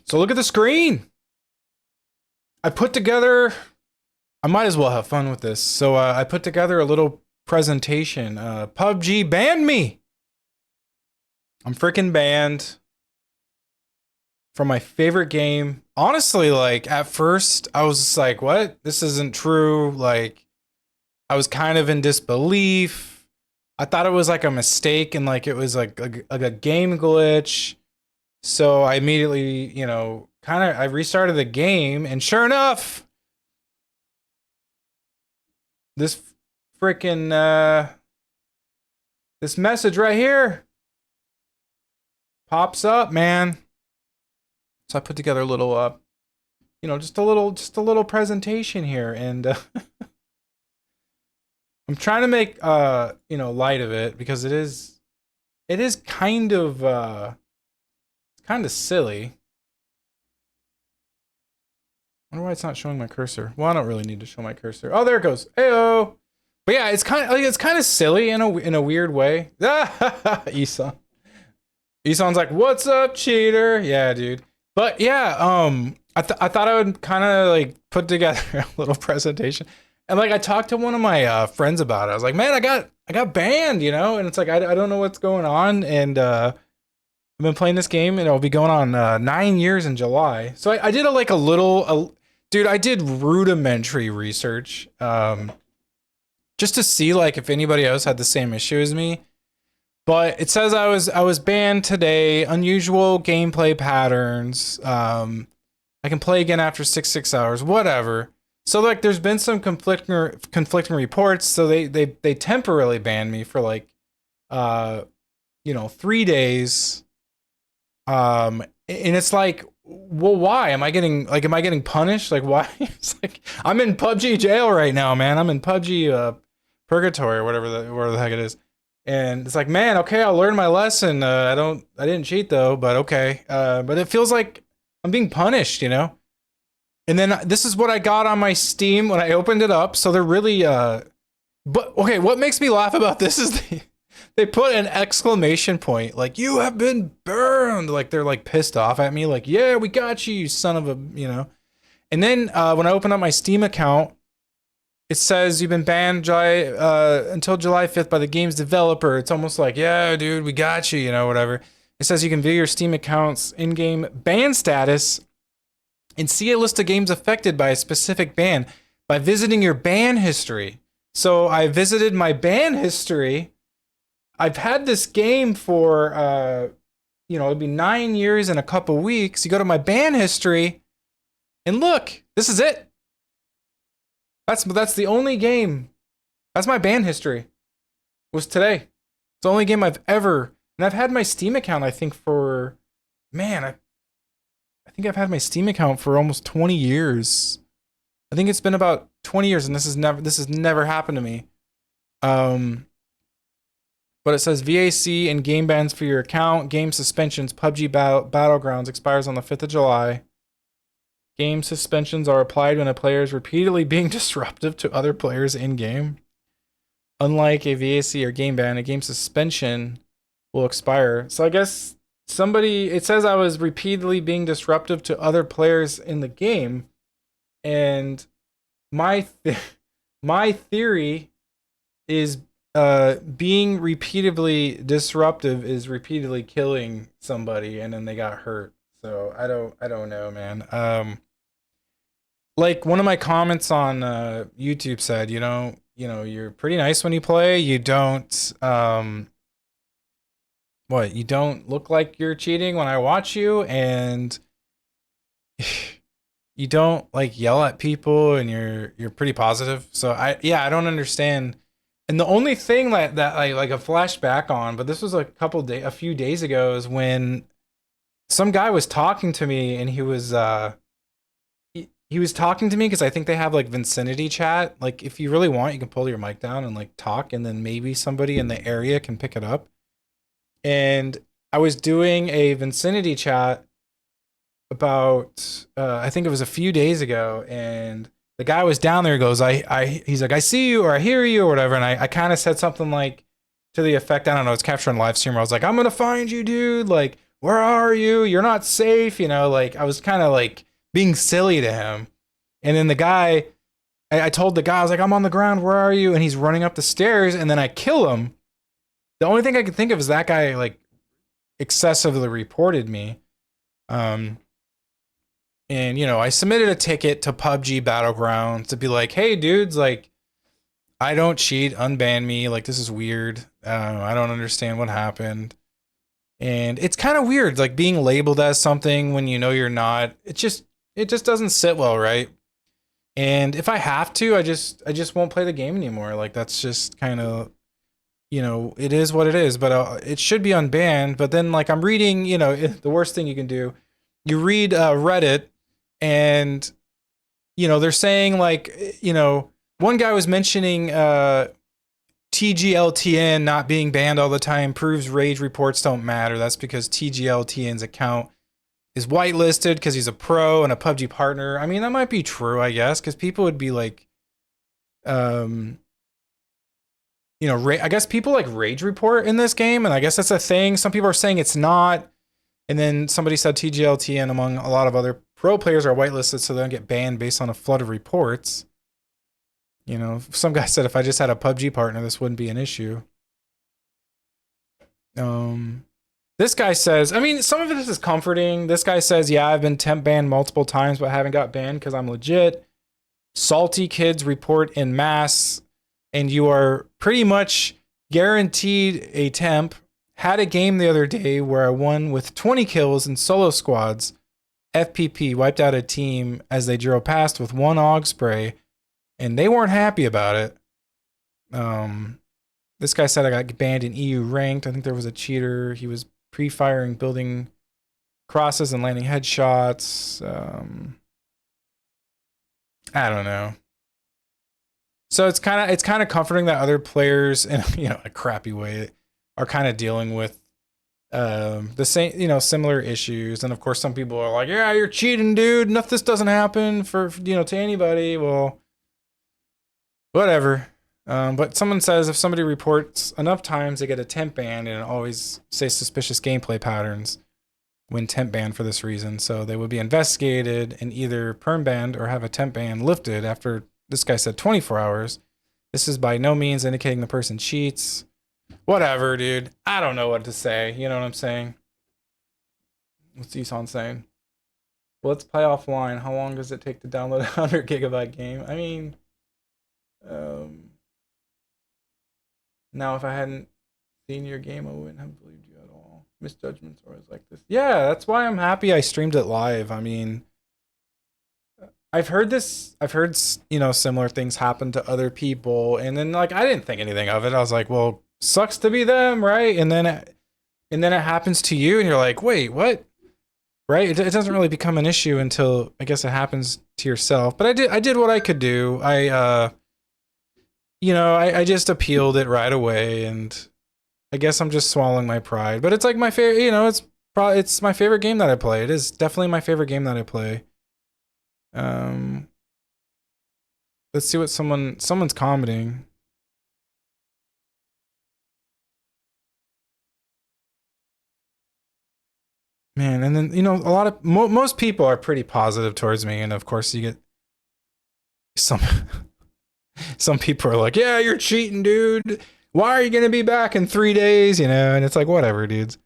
So look at the screen. I put together, I might as well have fun with this. So I put together a little presentation. PUBG banned me. I'm freaking banned from my favorite game. Honestly, like at first I was just like, what? This isn't true. Like I was kind of in disbelief. I thought it was like a mistake and like it was like a game glitch. So I immediately, I restarted the game, and sure enough, this freaking this message right here pops up, man. So I put together a little just a little presentation here, and I'm trying to make light of it because it is kind of silly. I wonder why it's not showing my cursor. Well, I don't really need to show my cursor. Oh, there it goes. Heyo. But yeah, it's kind of silly in a weird way. Isan. Isan's like, "What's up, cheater?" Yeah, dude. But yeah, I thought I would kind of like put together a little presentation, and like I talked to one of my friends about it. I was like, "Man, I got banned," and it's like I don't know what's going on, and I've been playing this game, and it'll be going on 9 years in July. So I did dude, I did rudimentary research, just to see like if anybody else had the same issue as me. But it says I was banned today. Unusual gameplay patterns. I can play again after 6 hours. Whatever. So like, there's been some conflicting reports. So they temporarily banned me for like, 3 days. And it's like, well, why am I getting punished? Like, why? It's like I'm in PUBG jail right now, man. I'm in PUBG purgatory or whatever the heck it is. And it's like, man, okay, I'll learn my lesson. I didn't cheat though, but okay. But it feels like I'm being punished, And then this is what I got on my Steam when I opened it up. So they're really, but okay, what makes me laugh about this is they put an exclamation point, like, "You have been burned." Like they're like pissed off at me, like, "Yeah, we got you, you son of a." And then when I open up my Steam account, it says you've been banned until July 5th by the game's developer. It's almost like, yeah, dude, we got you, whatever. It says you can view your Steam account's in-game ban status and see a list of games affected by a specific ban by visiting your ban history. So I visited my ban history. I've had this game for, it'll be 9 years and a couple weeks. You go to my ban history, and look, this is it. That's the only game. That's my ban history. Was today. It's the only game I've ever, and I've had my Steam account, I think, for, man, I think I've had my Steam account for almost 20 years. I think it's been about 20 years, and this has never happened to me. But it says VAC and game bans for your account, game suspensions, PUBG Battlegrounds expires on the 5th of July. Game suspensions are applied when a player is repeatedly being disruptive to other players in-game. Unlike a VAC or game ban, a game suspension will expire. So I guess it says I was repeatedly being disruptive to other players in the game, and my theory is being repeatedly disruptive is repeatedly killing somebody, and then they got hurt. So I don't know, man. Like one of my comments on YouTube said, you're pretty nice when you play. You don't you don't look like you're cheating when I watch you, and you don't like yell at people, and you're pretty positive. So I don't understand. And the only thing that I like a flashback on, but this was a few days ago, is when some guy was talking to me, and he was talking to me because I think they have like Vicinity chat. Like if you really want, you can pull your mic down and like talk, and then maybe somebody in the area can pick it up. And I was doing a Vicinity chat about I think it was a few days ago, and the guy was down there, goes, he's like, "I see you," or "I hear you," or whatever. And I kind of said something like to the effect, I don't know, it's captured on live stream. I was like, "I'm gonna find you, dude. Like, where are you? You're not safe. You know, like I was kind of like being silly to him. And then the guy, I told the guy, I was like, I'm on the ground. Where are you? And he's running up the stairs. And then I kill him. The only thing I could think of is that guy like excessively reported me. Um, and you know, I submitted a ticket to PUBG Battlegrounds to be like, hey, dudes, like, I don't cheat. Unban me. Like, this is weird. I don't understand what happened. And it's kind of weird, like being labeled as something when you know you're not. It just doesn't sit well, right? And if I have to, I just won't play the game anymore. Like that's just kind of, you know, it is what it is. But it should be unbanned. But then like I'm reading, you know, the worst thing you can do, you read Reddit, and you know they're saying like, you know, one guy was mentioning TGLTN not being banned all the time proves rage reports don't matter. That's because TGLTN's account is whitelisted because he's a pro and a PUBG partner. I mean, that might be true, I guess, because people would be like, you know, I guess people like rage report in this game, and I guess that's a thing. Some people are saying it's not, and then somebody said TGLTN among a lot of other pro players are whitelisted, so they don't get banned based on a flood of reports. You know, some guy said if I just had a PUBG partner, this wouldn't be an issue. This guy says, I mean, some of this is comforting. This guy says, yeah, I've been temp banned multiple times, but haven't got banned because I'm legit. Salty kids report in mass, and you are pretty much guaranteed a temp. Had a game the other day where I won with 20 kills in solo squads. FPP wiped out a team as they drove past with one AUG spray, and they weren't happy about it. This guy said I got banned in EU ranked. I think there was a cheater. He was pre-firing building crosses and landing headshots. I don't know. So it's kind of comforting that other players in, you know, a crappy way are kind of dealing with the same, you know, similar issues. And of course some people are like, yeah, you're cheating, dude. Nothing, this doesn't happen for, you know, to anybody. Well, whatever. But someone says if somebody reports enough times, they get a temp ban, and it always says suspicious gameplay patterns when temp banned for this reason. So they would be investigated and either perm banned or have a temp ban lifted after, this guy said, 24 hours. This is by no means indicating the person cheats. Whatever, dude. I don't know what to say. You know what I'm saying? What's Eson saying? Well, let's play offline. How long does it take to download a 100 gigabyte game? I mean, now if I hadn't seen your game, I wouldn't have believed you at all. Misjudgments are always like this. Yeah, that's why I'm happy I streamed it live. I mean, I've heard, you know, similar things happen to other people, and then like I didn't think anything of it. I was like, well, sucks to be them, right? And then it happens to you, and you're like, wait, what? Right? It doesn't really become an issue until I guess it happens to yourself. But I did what I could do. You know, I just appealed it right away, and I guess I'm just swallowing my pride. But it's like my favorite, you know, it's my favorite game that I play. It is definitely my favorite game that I play. Let's see what someone's commenting. Man, and then, you know, a lot of most people are pretty positive towards me, and of course you get some some people are like, yeah, you're cheating, dude. Why are you gonna be back in 3 days? You know, and it's like, whatever, dudes.